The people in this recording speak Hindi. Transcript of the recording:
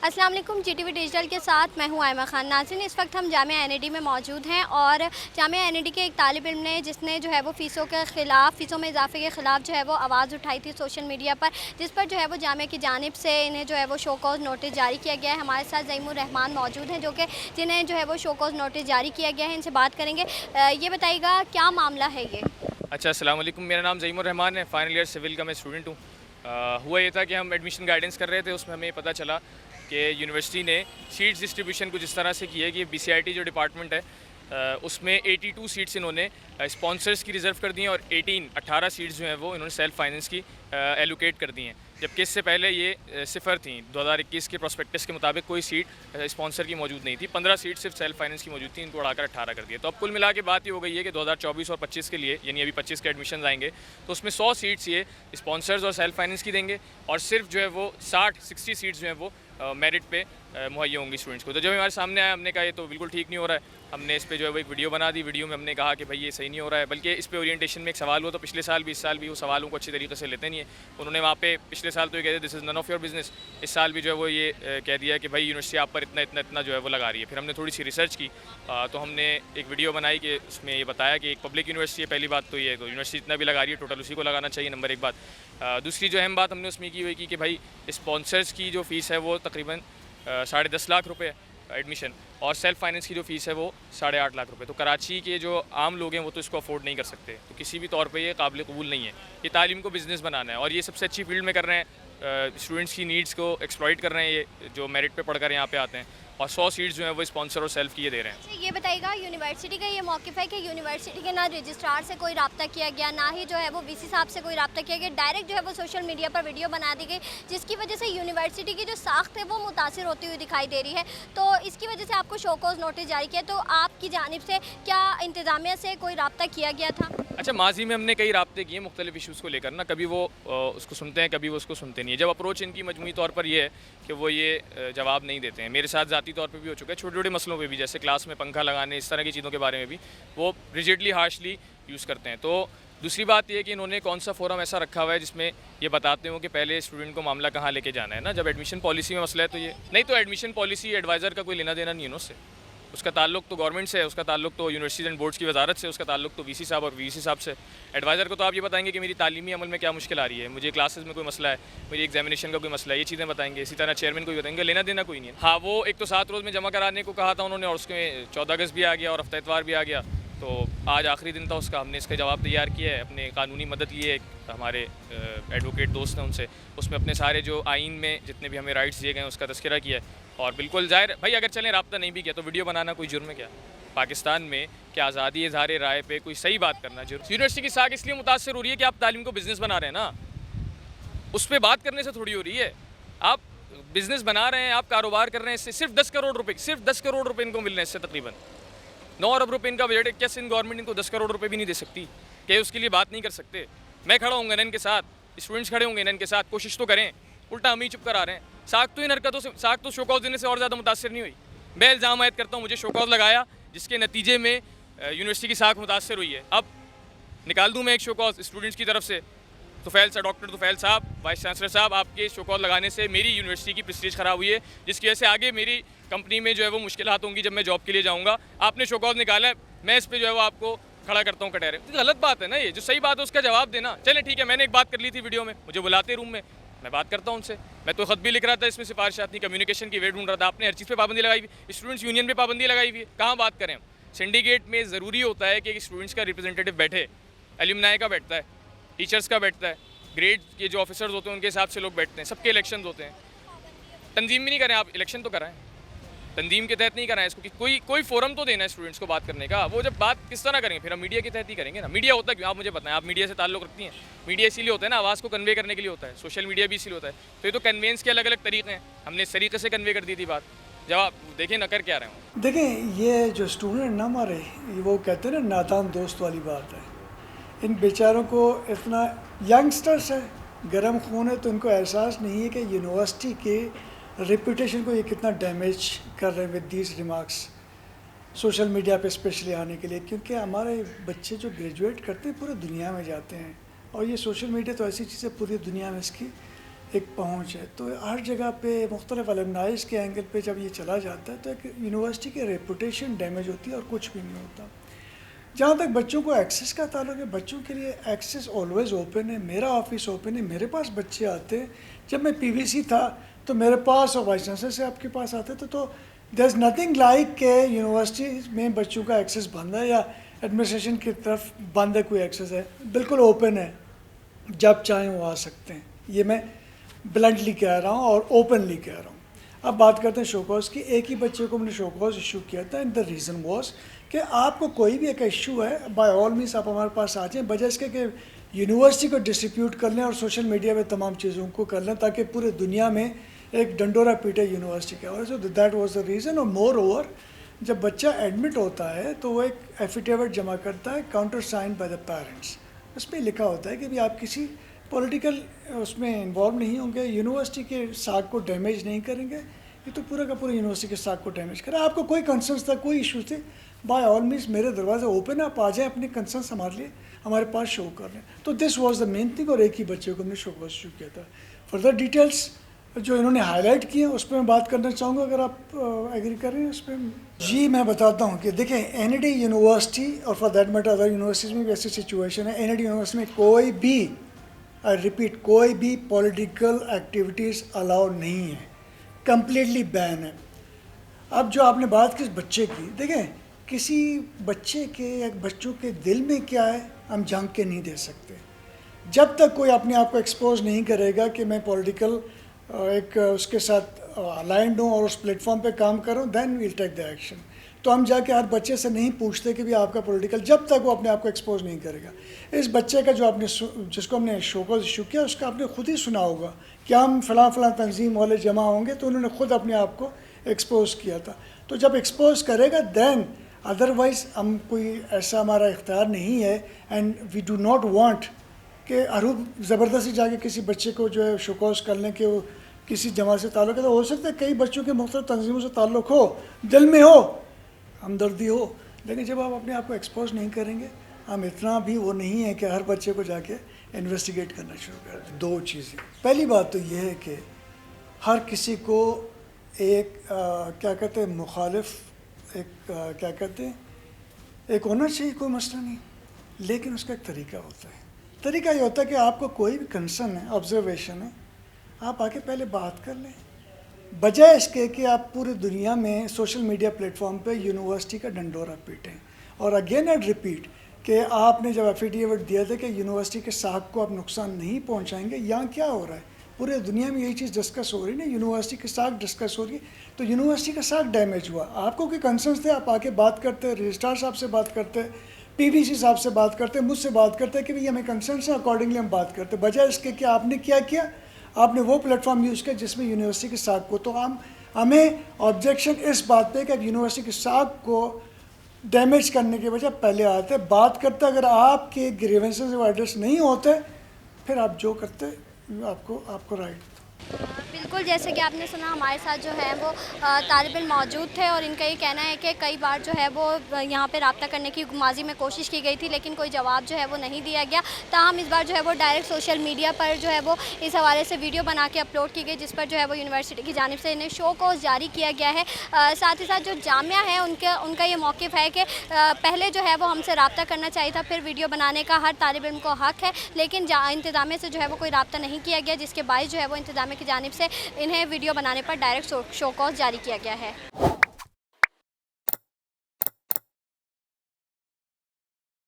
अस्सलाम वालेकुम। जीटीवी डिजिटल के साथ मैं हूं आयमा खान। नाज़रीन, इस वक्त हम जामिया एनईडी में मौजूद हैं और जामिया एनईडी के एक तालिब इल्म ने जिसने जो है वो फ़ीसों के ख़िलाफ़, फ़ीसों में इजाफ़े के ख़िलाफ़ जो है वो आवाज़ उठाई थी सोशल मीडिया पर, जिस पर जो है वो जामिया की जानिब से इन्हें जो है वो शो कॉज़ नोटिस जारी किया गया है। हमारे साथ ज़ईमुर रहमान मौजूद हैं, जो कि जिन्हें जो है वो शो कॉज़ नोटिस जारी किया गया है। इनसे बात करेंगे। ये बताइएगा क्या मामला है ये? अच्छा, अस्सलाम वालेकुम। मेरा नाम ज़ईमुर रहमान है। फ़ाइनल ईयर सिविल का मैं स्टूडेंट हूँ। हुआ ये था कि हम एडमिशन गाइडेंस कर रहे थे, उसमें हमें पता चला कि यूनिवर्सिटी ने सीट्स डिस्ट्रीब्यूशन कुछ इस तरह से की है कि बीसीआईटी जो डिपार्टमेंट है उसमें 82 सीट्स इन्होंने स्पॉन्सर्स की रिज़र्व कर दी हैं और 18 सीट्स जो हैं वो इन्होंने सेल्फ फाइनेंस की एलोकेट कर दी हैं, जबकि इससे पहले ये सिफर थी। 2021 के प्रोस्पेक्टस के मुताबिक कोई सीट स्पॉन्सर की मौजूद नहीं थी। 15 सीट सिर्फ सेल्फ फाइनेंस की मौजूद थी, इनको बढ़ाकर 18 कर दिया। तो अब कुल मिला के बात ये हो गई है कि 2024 और 25 के लिए, यानी अभी 25 के एडमिशन आएंगे, तो उसमें 100 सीट्स ये स्पॉन्सर्स और सेल्फ फाइनेंस की देंगे और सिर्फ जो है वो 60 सीट्स जो है वो मेरिट पे मुहैया होंगी स्टूडेंट्स को। तो जब हमारे सामने आया, हमने कहा ये तो बिल्कुल ठीक नहीं हो रहा है। हमने इस पे जो है वो एक वीडियो बना दी। वीडियो में हमने कहा कि भाई ये सही नहीं हो रहा है, बल्कि इस पे ओरिएंटेशन में एक सवाल हुआ तो पिछले साल भी, इस साल भी वो सवालों को अच्छी तरीके से लेते नहीं है। उन्होंने वहाँ पे पिछले साल तो ये कहते this is none of your business. इस साल भी जो है वो ये कह दिया कि भाई यूनिवर्सिटी आप पर इतना जो है वो लगा रही है। फिर हमने थोड़ी सी रिसर्च की तो हमने एक वीडियो बनाई कि उसमें ये बताया कि एक पब्लिक यूनिवर्सिटी है, पहली बात तो ये है, तो यूनिवर्सिटी इतना भी लगा रही है, टोटल उसी को लगाना चाहिए, नंबर एक बात। दूसरी जो अहम बात हमने उसमें की हुई कि भाई स्पॉन्सर्स की जो फ़ीस है वो तकरीबन 10.5 लाख रुपए एडमिशन और सेल्फ फाइनेंस की जो फ़ीस है वो 8.5 लाख रुपए। तो कराची के जो आम लोग हैं वो तो इसको अफोर्ड नहीं कर सकते, तो किसी भी तौर पे ये काबिल कबूल नहीं है। ये तालीम को बिज़नेस बनाना है और ये सबसे अच्छी फील्ड में कर रहे हैं। स्टूडेंट्स की नीड्स को एक्सप्लॉइट कर रहे हैं ये जो मेरिट पे पढ़कर यहाँ पे आते हैं, और 100 सीट्स जो है वो स्पॉन्सर और सेल्फ किए दे रहे हैं। अच्छा, ये बताइएगा, यूनिवर्सिटी का ये मौक़िफ़ है कि यूनिवर्सिटी के ना रजिस्ट्रार से कोई रब्ता किया गया, ना ही जो है वो वीसी साहब से कोई रब्ता किया गया, डायरेक्ट जो है वो सोशल मीडिया पर वीडियो बना दी गई, जिसकी वजह से यूनिवर्सिटी की जो साख्त है वो मुतासिर होती हुई दिखाई दे रही है। तो इसकी वजह से आपको शो कॉज़ नोटिस जारी किया, तो आपकी जानिब से क्या इंतज़ामिया से कोई रब्ता किया गया था? अच्छा, माजी में हमने कई राब्ते किए मुख्तलिफ इशूज़ को लेकर ना, कभी वो उसको सुनते हैं, कभी वो उसको सुनते नहीं है। जब अप्रोच इनकी मजमूई तौर पर ये है कि वो ये जवाब नहीं देते हैं। मेरे साथ ज़ाती तौर पे भी हो चुका है, छोटे छोटे मसलों पे भी, जैसे क्लास में पंखा लगाने, इस तरह की चीज़ों के बारे में भी वो रिजिडली हार्शली यूज़ करते हैं। तो दूसरी बात ये है कि इन्होंने कौन सा फोरम ऐसा रखा हुआ है जिसमें ये बताते हो कि पहले स्टूडेंट को मामला कहाँ लेके जाना है ना। जब एडमिशन पॉलिसी में मसला है तो ये नहीं, तो एडमिशन पॉलिसी एडवाइज़र का कोई लेना देना नहीं है ना उससे। उसका ताल्लुक तो गवर्नमेंट से है, उसका ताल्लुक तो यूनिवर्सिटीज़ एंड बोर्ड्स की वजारत से, उसका ताल्लुक तो वीसी साहब और वीसी साहब से। एडवाइज़र को तो आप ये बताएंगे कि मेरी तालीमी अमल में क्या मुश्किल आ रही है, मुझे क्लासेस में कोई मसला है, मेरी एग्जामिनेशन का कोई मसला है, ये चीज़ें बताएंगे। इसी तरह चेयरमैन को भी बताएंगे, लेना देना कोई नहीं है। हाँ, वो एक तो 7 रोज़ में जमा कराने को कहा था उन्होंने, और उसमें 14 अगस्त भी आ गया और हफ्ता इतवार भी आ गया। तो आज आखिरी दिन था उसका। हमने इसका जवाब तैयार किया है, अपने कानूनी मदद लिए है, हमारे एडवोकेट दोस्त हैं उनसे, उसमें अपने सारे जो आइन में जितने भी हमें राइट्स दिए गए हैं उसका तज़किरा किया है। और बिल्कुल ज़ाहिर भाई, अगर चलें राब्ता नहीं भी किया तो वीडियो बनाना कोई जुर्म है क्या? पाकिस्तान में क्या आज़ादी इज़हार राय पे कोई सही बात करना जुर्म? यूनिवर्सिटी की साख इसलिए मुतासर हो रही है कि आप तालीम को बिज़नेस बना रहे हैं ना, उस पर बात करने से थोड़ी हो रही है। आप बिज़नेस बना रहे हैं, आप कारोबार कर रहे हैं, इससे सिर्फ 10 करोड़ रुपये, सिर्फ 10 करोड़ रुपये इनको मिल रहे हैं। इससे तकरीबन 9 अरब रुपये इनका बजट है। कैसे इन गवर्नमेंट इनको 10 करोड़ रुपये भी नहीं दे सकती? क्या उसके लिए बात नहीं कर सकते? मैं खड़ा हूँगा इनके साथ, स्टूडेंट्स खड़े होंगे इनके साथ, कोशिश तो करें। उल्टा हम ही चुप करा रहे हैं। साख तो इन हरकतों से, साख तो शो कॉज देने से और ज़्यादा मुतासर नहीं हुई। मैं इल्ज़ाम आयद करता हूँ, मुझे शो कॉज लगाया जिसके नतीजे में यूनिवर्सिटी की साख मुतासर हुई है। अब निकाल दूँ मैं एक शो कॉज स्टूडेंट्स की तरफ से? तुफैल साहब, डॉक्टर तुफैल साहब, वाइस चांसलर साहब, आपके शो कॉज लगाने से मेरी यूनिवर्सिटी की प्रेस्टीज ख़राब हुई है, जिसकी वजह से आगे मेरी कंपनी में जो है वो मुश्किलात होंगी जब मैं जॉब के लिए जाऊँगा। आपने शो कॉज निकाला है, मैं इस पर जो है वो आपको खड़ा करता हूँ कटहरे। तो गलत बात है ना ये। जो सही बात है उसका जवाब देना। चलें ठीक है, मैंने एक बात कर ली थी वीडियो में, मुझे बुलाते रूम में, मैं बात करता हूँ उनसे। मैं तो ख़त भी लिख रहा था, इसमें सिफारिशात नहीं, कम्युनिकेशन की वे ढूंढ रहा था। आपने हर चीज़ पे पाबंदी लगाई हुई, स्टूडेंट्स यूनियन पे पाबंदी लगाई हुई है। कहाँ बात करें हम? सिंडिकेट में ज़रूरी होता है कि स्टूडेंट्स का रिप्रेजेंटेटिव बैठे, एल्यूमनाई का बैठता है, टीचर्स का बैठता है, ग्रेड के जो ऑफिसर्स होते हैं उनके हिसाब से लोग बैठते हैं, सबके इलेक्शन होते हैं। तंजीम भी नहीं करें आप, इलेक्शन तो कराएं, तंजीम के तहत नहीं कराएं इसको। कि कोई फोरम तो देना है स्टूडेंट्स को बात करने का। वो जब बात किस तरह करेंगे, फिर हम मीडिया के तहत ही करेंगे ना। मीडिया होता क्यों, आप मुझे बताएं। आप मीडिया से ताल्लुक़ रखती हैं? मीडिया इसीलिए होता है ना, आवाज़ को कन्वे करने के लिए होता है। सोशल मीडिया भी इसीलिए होता है। तो ये तो कन्वेंस के अलग अलग तरीके हैं, हमने इस तरीके से कन्वे कर दी थी बात। जब आप देखें ना कर क्या रहे हो। देखें, ये जो स्टूडेंट ना हमारे, वो कहते हैं ना नादान दोस्त वाली बात है। इन बेचारों को इतना, यंगस्टर्स है, गर्म खून है, तो इनको एहसास नहीं है कि यूनिवर्सिटी के रेपुटेशन को ये कितना डैमेज कर रहे हैं with these remarks social media पे स्पेशली आने के लिए। क्योंकि हमारे बच्चे जो ग्रेजुएट करते हैं पूरी दुनिया में जाते हैं, और ये सोशल मीडिया तो ऐसी चीज़ है पूरी दुनिया में इसकी एक पहुंच है। तो हर जगह पे मुख्तलिफ अलमनाइज के एंगल पे जब ये चला जाता है तो एक यूनिवर्सिटी की रेपुटेशन डैमेज होती है और कुछ भी नहीं होता। जहाँ तक बच्चों को एक्सेस का ताल्लुक है, बच्चों के लिए एक्सेस ऑलवेज़ ओपन है। मेरा ऑफिस ओपन है, मेरे पास बच्चे आते हैं। जब मैं पीवीसी था तो मेरे पास और वाइस चांसलर से आपके पास आते थे, तो देयर इज़ नथिंग लाइक के यूनिवर्सिटी में बच्चों का एक्सेस बंद है या एडमिनिस्ट्रेशन की तरफ बंद है, कोई एक्सेस है, बिल्कुल ओपन है, जब चाहें वो आ सकते हैं। ये मैं ब्लंटली कह रहा हूँ और ओपनली कह रहा हूँ। अब बात करते हैं शो कॉज की। एक ही बच्चे को मैंने शो कॉज इशू किया था एंड द रीज़न वॉज कि आपको कोई भी एक इशू है, बाय ऑल मीन्स आप हमारे पास आ जाएँ, बजाय इसके कि यूनिवर्सिटी को डिस्ट्रीब्यूट कर लें और सोशल मीडिया पे तमाम चीज़ों को कर लें ताकि पूरे दुनिया में एक डंडोरा पीटे यूनिवर्सिटी का। और so that was the reason. और मोर ओवर, जब बच्चा एडमिट होता है तो वो एक एफिडेविट जमा करता है, counter sign by the parents. उसमें लिखा होता है कि भी आप किसी पॉलिटिकल उसमें इन्वॉल्व नहीं होंगे, यूनिवर्सिटी के साख को डैमेज नहीं करेंगे। ये तो पूरा का पूरा यूनिवर्सिटी के साख को डैमेज करा। आपको कोई कंसर्न्स था, कोई इशू थे, बाय ऑल मीन्स मेरे दरवाज़ा ओपन है, आप आ जाएँ, अपने कंसर्न्स हमारे लिए हमारे पास शो कर लें। तो this was the main thing. और एक ही बच्चे को हमने शो कॉज इशू किया था। फर्दर डिटेल्स जो इन्होंने हाईलाइट किए हैं उस पर मैं बात करना चाहूँगा, अगर आप एग्री कर रहे हैं उस पर। जी मैं बताता हूँ कि देखें, एनईडी यूनिवर्सिटी और for that matter other universities में भी ऐसी सिचुएशन है। एनईडी यूनिवर्सिटी में कोई भी, आई रिपीट, कोई भी पॉलिटिकल एक्टिविटीज़ अलाउ नहीं है, कम्प्लीटली बैन है। अब जो आपने बात की बच्चे की, देखें किसी बच्चे के या बच्चों के दिल में क्या है हम झांक के नहीं दे सकते। जब तक कोई अपने आप को एक्सपोज नहीं करेगा कि मैं पॉलिटिकल एक उसके साथ अलाइंड हूँ और उस प्लेटफॉर्म पे काम कर रहा हूँ, then we'll take the action. तो हम जाके हर बच्चे से नहीं पूछते कि भी आपका पॉलिटिकल, जब तक वो अपने आप को एक्सपोज नहीं करेगा। इस बच्चे का जो आपने जिसको हमने शो कॉज इशू किया, उसका आपने खुद ही सुना होगा कि हम फ़लाँ तंजीम वाले जमा होंगे, तो उन्होंने खुद अपने आप को एक्सपोज किया था। तो जब एक्सपोज करेगा देन, अदरवाइज़ हम कोई ऐसा हमारा इख्तियार नहीं है and we do not want कि अरूब ज़बरदस्ती जाके किसी बच्चे को जो है शो कॉज कर लें कि वो किसी जमा से ताल्लुक़ है। तो हो सकता है कई बच्चों के मुख्तलिफ तंजीमों से ताल्लुक़ हो, दिल में हो, हमदर्दी हो, लेकिन जब आप अपने आप को एक्सपोज नहीं करेंगे, हम इतना भी वो नहीं है कि हर बच्चे को जाके इन्वेस्टिगेट करना शुरू कर दें। दो चीज़ें, पहली बात तो ये है कि हर किसी को एक क्या कहते हैं मुखालिफ, एक क्या कहते हैं, एक होना चाहिए, कोई मसला नहीं, लेकिन उसका एक तरीका होता है। तरीका ये होता है कि आपको कोई भी कंसर्न है, ऑब्जर्वेशन है, आप आके पहले बात कर लें, बजाय इसके कि आप पूरी दुनिया में सोशल मीडिया प्लेटफॉर्म पे यूनिवर्सिटी का डंडोरा पीटें। और अगेन एंड रिपीट कि आपने जब एफिडेविट दिया था कि यूनिवर्सिटी के साख को आप नुकसान नहीं पहुंचाएंगे, यहाँ क्या हो रहा है, पूरे दुनिया में यही चीज़ डिस्कस हो रही है ना, यूनिवर्सिटी के साख डिस्कस हो रही है। तो यूनिवर्सिटी का साख डैमेज हुआ, आपको कोई कंसर्न्स थे, आप आके बात करते, रजिस्ट्रार साहब से बात करते, पीवीसी साहब से बात करते, मुझसे बात करते कि भाई हमें कंसर्न्स हैं, अकॉर्डिंगली हम बात करते। बजाय इसके कि आपने क्या किया, आपने वो प्लेटफॉर्म यूज़ किया जिसमें यूनिवर्सिटी के साख को, तो हमें ऑब्जेक्शन इस बात पे कि अब यूनिवर्सिटी के साख को डैमेज करने के बजाय पहले आते, बात करते, अगर आपके ग्रीवेंसेस एड्रेस नहीं होते फिर आप जो करते आपको राइट। बिल्कुल, जैसे कि आपने सुना हमारे साथ जो है वो तालिब इल्म मौजूद थे और इनका ये कहना है कि कई बार जो है वो यहाँ पे रब्ता करने की माजी में कोशिश की गई थी, लेकिन कोई जवाब जो है वो नहीं दिया गया। ताहम इस बार जो है वो डायरेक्ट सोशल मीडिया पर जो है वो इस हवाले से वीडियो बना के अपलोड की गई, जिस पर जो है वो यूनिवर्सिटी की जानिब से इन्हें शो कॉज जारी किया गया है। साथ ही साथ जो जामिया है उनका ये मौक़िफ़ है कि पहले जो है वो हमसे रब्ता करना चाहिए था, फिर वीडियो बनाने का हर तालिब इल्म को हक़ है, लेकिन इंतज़ामिया से जो है वो कोई रब्ता नहीं किया गया, जिसके बायस जो है वो इंतज़ामिया की जानिब से इन्हें वीडियो बनाने पर डायरेक्ट शो कॉज जारी किया गया है।